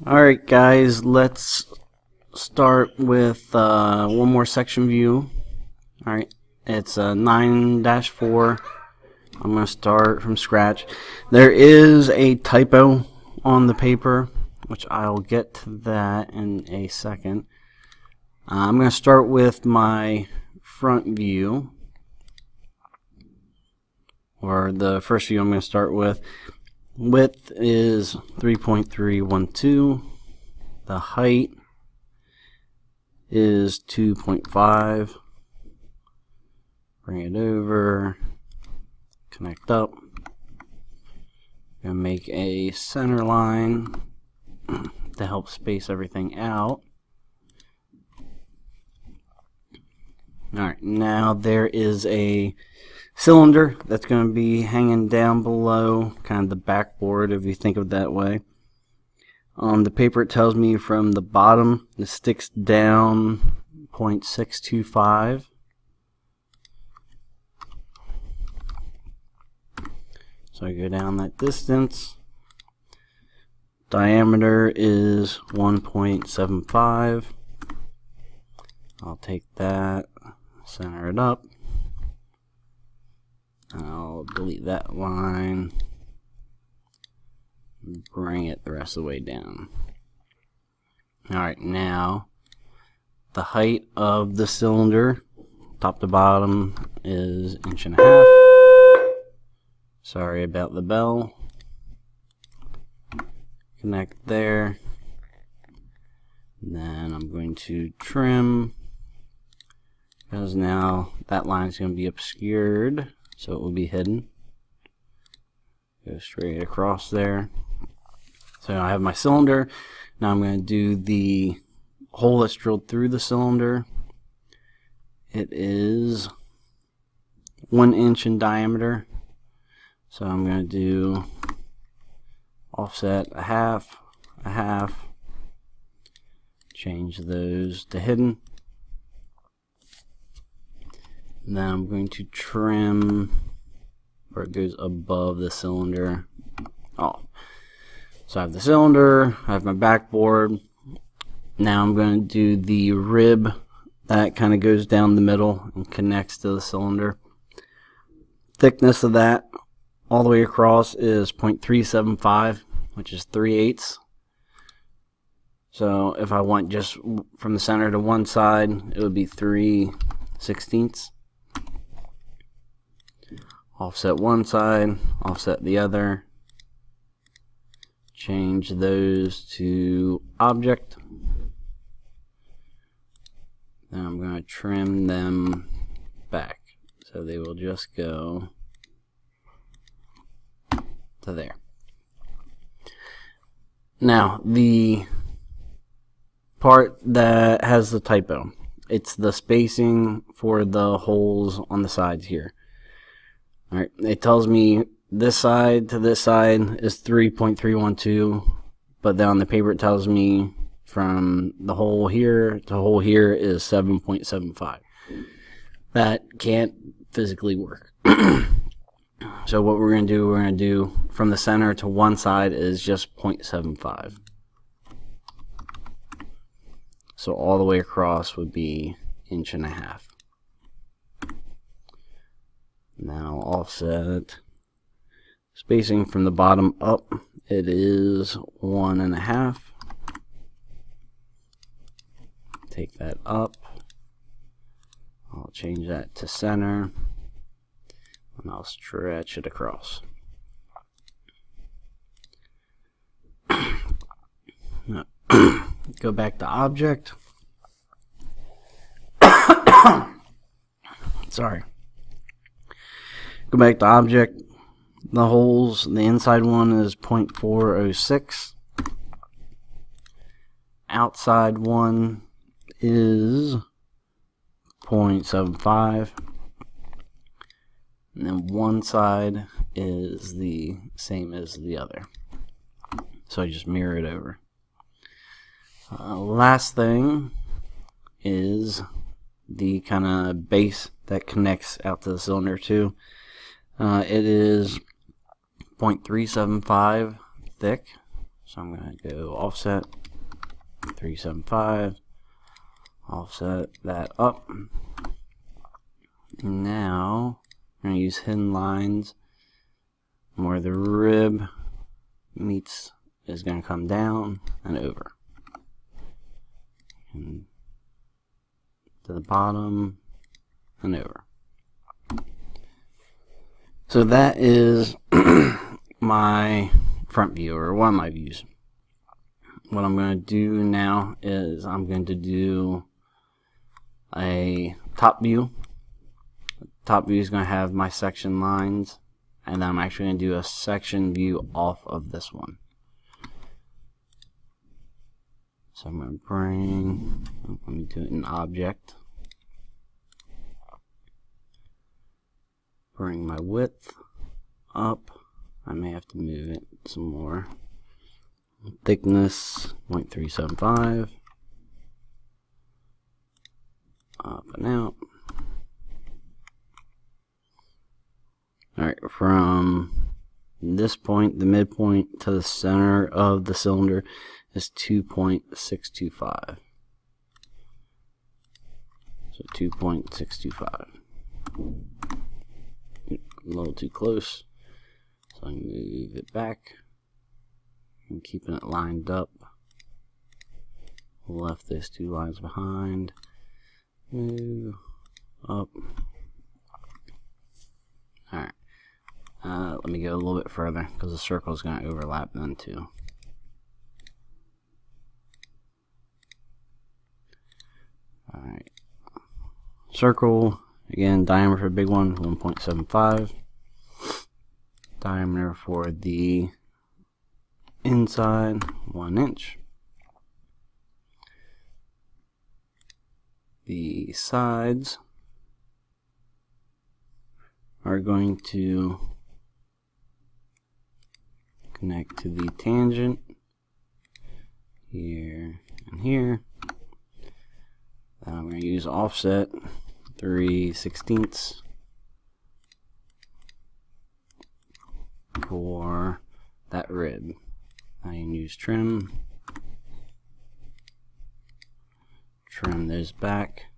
Alright guys, let's start with one more section view. Alright, it's 9-4. I'm going to start from scratch. There is a typo on the paper, which I'll get to that in a second. I'm going to start with my front view, or the first view I'm going to start with. Width is 3.312. The height is 2.5. Bring it over. Connect up. Gonna make a center line to help space everything out. Alright, now there is a cylinder that's going to be hanging down below kind of the backboard, if you think of it that way. On the paper it tells me from the bottom it sticks down 0.625. So I go down that distance. Diameter is 1.75. I'll take that, center it up. I'll delete that line, bring it the rest of the way down. Alright, now the height of the cylinder, top to bottom, is 1.5 inches. Sorry about the bell. Connect there. Then I'm going to trim, because now that line is going to be obscured. So it will be hidden. Go straight across there. So I have my cylinder. Now I'm going to do the hole that's drilled through the cylinder. It is 1 inch in diameter. So I'm going to do offset a half, change those to hidden. And then I'm going to trim where it goes above the cylinder off. So I have the cylinder, I have my backboard. Now I'm going to do the rib that kind of goes down the middle and connects to the cylinder. Thickness of that all the way across is 0.375, which is 3/8. So if I want just from the center to one side, it would be 3/16. Offset one side, offset the other. Change those to object. Then I'm going to trim them back. So they will just go to there. Now, the part that has the typo, it's the spacing for the holes on the sides here. Alright, it tells me this side to this side is 3.312, but then on the paper it tells me from the hole here to hole here is 7.75. That can't physically work. So what we're going to do from the center to one side is just 0.75. So all the way across would be 1.5 inches. Now offset spacing from the bottom up, it is 1.5. Take that up. I'll change that to center, and I'll stretch it across. Go back to object. Sorry. Go back to object. The holes, the inside one is 0.406. Outside one is 0.75. And then one side is the same as the other. So I just mirror it over. Last thing is the kind of base that connects out to the cylinder too. It is 0.375 thick, So I'm going to go offset 375, offset that up. Now I'm going to use hidden lines where the rib meets is going to come down and over. And to the bottom and over. So that is my front view, or one of my views. What I'm going to do now is I'm going to do a top view. Top view is going to have my section lines, and then I'm actually going to do a section view off of this one. So I'm going to bring, let me do it in object. Bring my width up. I may have to move it some more. Thickness 0.375. Up and out. Alright, from this point, the midpoint to the center of the cylinder is 2.625. So 2.625. A little too close. So I move it back. And keeping it lined up. Left those two lines behind. Move up. Alright. Let me go a little bit further because the circle is going to overlap then too. Alright. Circle. Again, diameter for the big one, 1.75. Diameter for the inside, 1 inch. The sides are going to connect to the tangent here and here. Then I'm going to use offset 3/16 for that rib. I can use trim. Trim those back.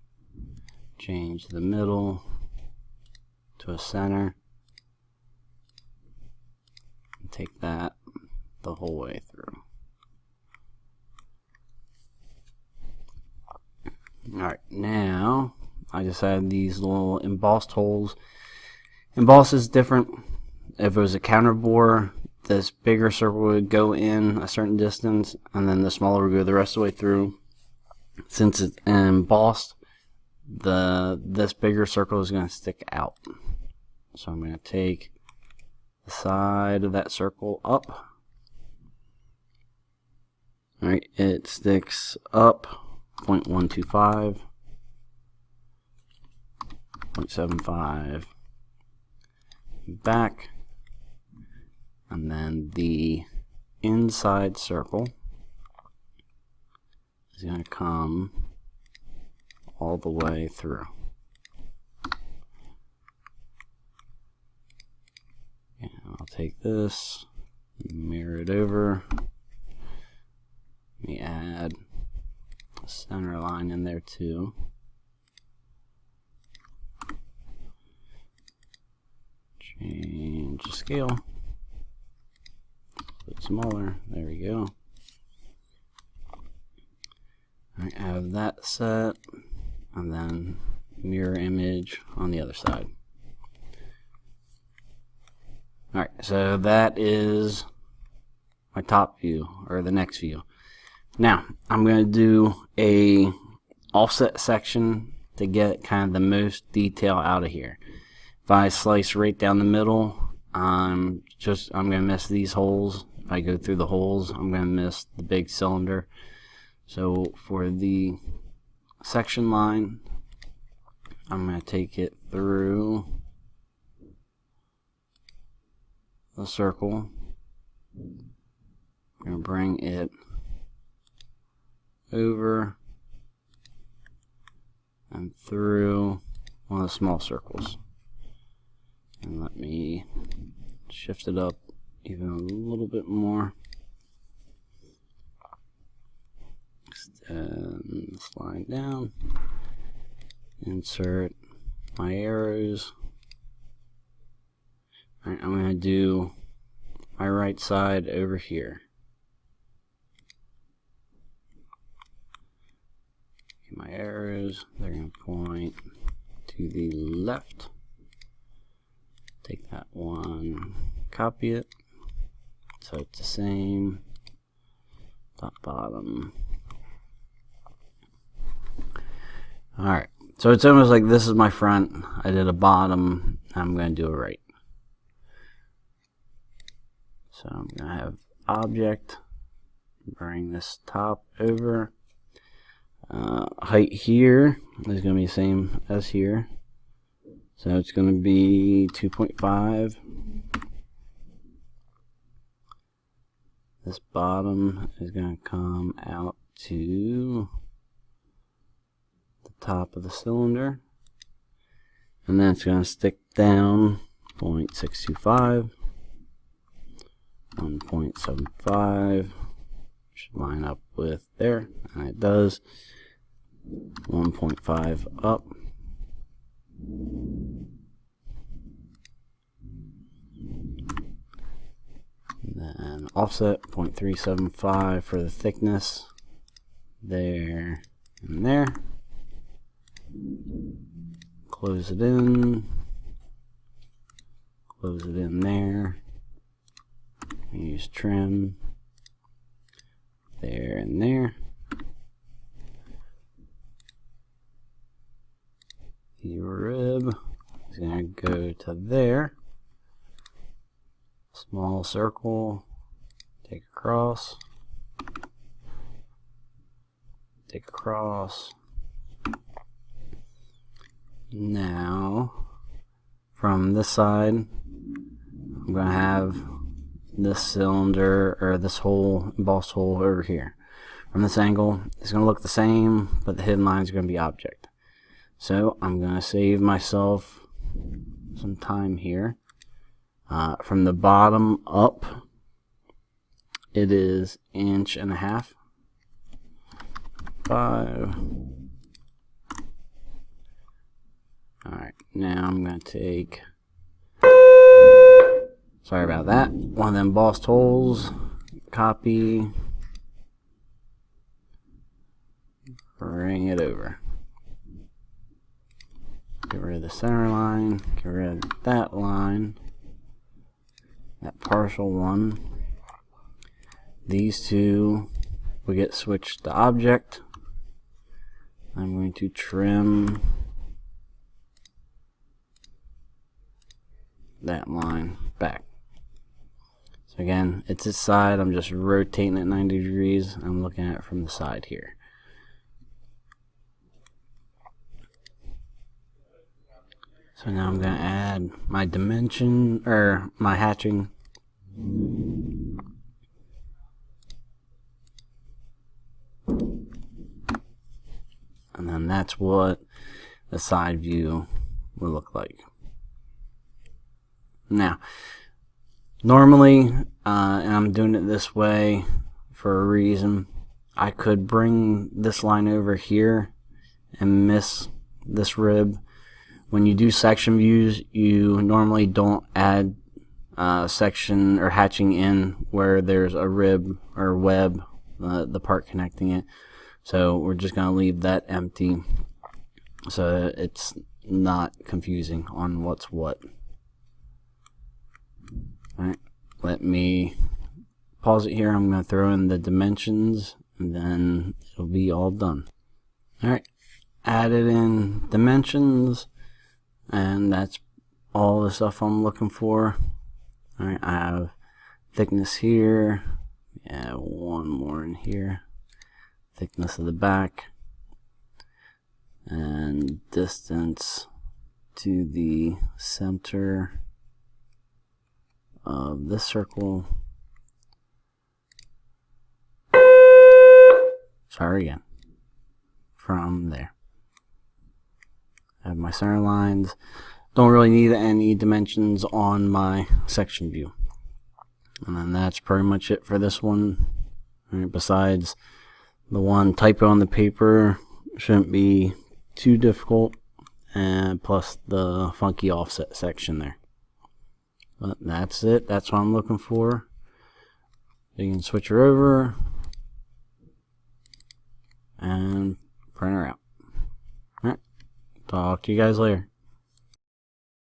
Change the middle to a center. And take that the whole way through. Alright, now I just had these little embossed holes. Emboss is different. If it was a counter bore, this bigger circle would go in a certain distance, and then the smaller would go the rest of the way through. Since it's embossed, this bigger circle is going to stick out. So I'm going to take the side of that circle up. Alright, it sticks up 0.125, 0.75 back, and then the inside circle is going to come all the way through. And I'll take this, mirror it over. Let me add a center line in there too. Change the scale. A bit smaller. There we go. I have that set, and then mirror image on the other side. Alright, so that is my top view, or the next view. Now, I'm going to do a offset section to get kind of the most detail out of here. If I slice right down the middle, I'm going to miss these holes. If I go through the holes, I'm going to miss the big cylinder. So for the section line, I'm going to take it through the circle. I'm going to bring it over and through one of the small circles. And let me shift it up even a little bit more. Then this line down, insert my arrows. Alright, I'm going to do my right side over here. My arrows, they're going to point to the left. Take that one, copy it, so it's the same, top, bottom. Alright, so it's almost like this is my front. I did a bottom, I'm going to do a right. So I'm going to have object, bring this top over. Height here is going to be the same as here. So it's going to be 2.5. This bottom is going to come out to the top of the cylinder. And then it's going to stick down 0.625. 1.75 should line up with there, and it does. 1.5 up. Then offset 0.375 for the thickness there and there. Close it in. Close it in there. Use trim there and there. The rib is going to go to there. Small circle, take across, take across. Now, from this side, I'm going to have this cylinder, or this hole, embossed hole over here. From this angle, it's going to look the same, but the hidden line is going to be object. So I'm going to save myself some time here. From the bottom up, it is 1.5 inches. 5. Alright, now I'm going to take, sorry about that, one of them embossed holes, copy, bring it over. Get rid of the center line, get rid of that line, that partial one. These two will get switched to object. I'm going to trim that line back. So again, it's this side, I'm just rotating it 90 degrees. I'm looking at it from the side here. So now I'm going to add my dimension, or my hatching. And then that's what the side view will look like. Now, normally, and I'm doing it this way for a reason, I could bring this line over here and miss this rib. When you do section views, you normally don't add section or hatching in where there's a rib or web, the part connecting it. So we're just going to leave that empty so it's not confusing on what's what. Alright, let me pause it here. I'm going to throw in the dimensions and then it'll be all done. Alright, added in dimensions, and that's all the stuff I'm looking for. Alright, I have thickness here, yeah, one more in here, thickness of the back, and distance to the center of this circle. Sorry again. From there. I have my center lines. Don't really need any dimensions on my section view. And then that's pretty much it for this one. Right, besides The one typo on the paper shouldn't be too difficult, and plus the funky offset section there. But that's it. That's what I'm looking for. You can switch her over and print her out. Alright, talk to you guys later.